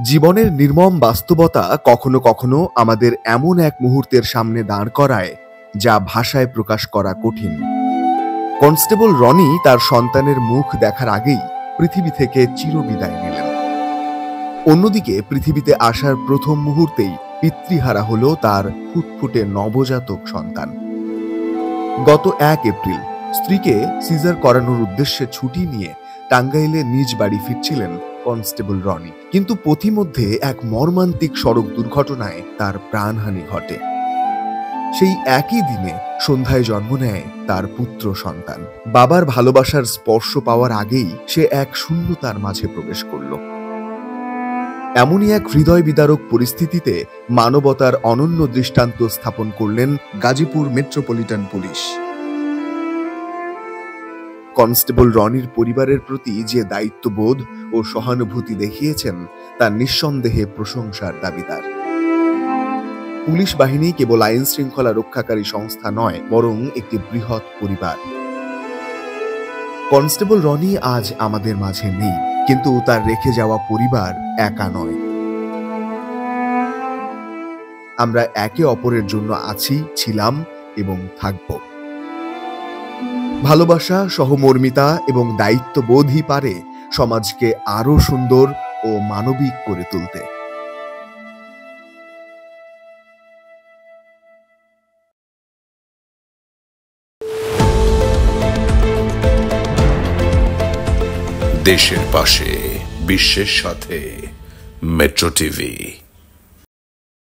জীবনের নির্মম বাস্তবতা কখনো কখনো আমাদের এমন এক মুহূর্তের সামনে দাঁড় করায় যা ভাষায় প্রকাশ করা কঠিন। কনস্টেবল রনি তার সন্তানের মুখ দেখার আগেই পৃথিবী থেকে চিরবিদায় নিলেন। অন্যদিকে পৃথিবীতে আসার প্রথম মুহূর্তেই পিতৃহারা হল তার ফুটফুটে নবজাতক সন্তান। গত 1 এপ্রিল স্ত্রীকে সিজার করানোর উদ্দেশ্যে ছুটি নিয়ে টাঙ্গাইলে নিজ বাড়ি ফিরছিলেন কনস্টেবল রনি, কিন্তু পথিমধ্যে এক মর্মান্তিক সড়ক দুর্ঘটনায় তার প্রাণহানি ঘটে। সেই একই দিনে সন্ধ্যায় জন্ম নেয় তার পুত্র সন্তান। বাবার ভালোবাসার স্পর্শ পাওয়ার আগেই সে এক শূন্যতার মাঝে প্রবেশ করল। এমনই এক হৃদয় বিদারক পরিস্থিতিতে মানবতার অনন্য দৃষ্টান্ত স্থাপন করলেন গাজীপুর মেট্রোপলিটন পুলিশ। কনস্টেবল রনির পরিবারের প্রতি যে দায়িত্ববোধ ও সহানুভূতি দেখিয়েছেন তা নিঃসন্দেহে প্রশংসার দাবিদার। পুলিশ বাহিনী কেবল আইন শৃঙ্খলা রক্ষাকারী সংস্থা নয়, বরং একটি বৃহৎ পরিবার। কনস্টেবল রনি আজ আমাদের মাঝে নেই, কিন্তু তার রেখে যাওয়া পরিবার একা নয়। আমরা একে অপরের জন্য আছি, ছিলাম এবং থাকব। ভালোবাসা, সহমর্মিতা এবং দায়িত্ববোধই পারে সমাজকে আরো সুন্দর ও মানবিক করে তুলতে। দেশের পাশে, বিশ্বের সাথে, মেট্রো টিভি।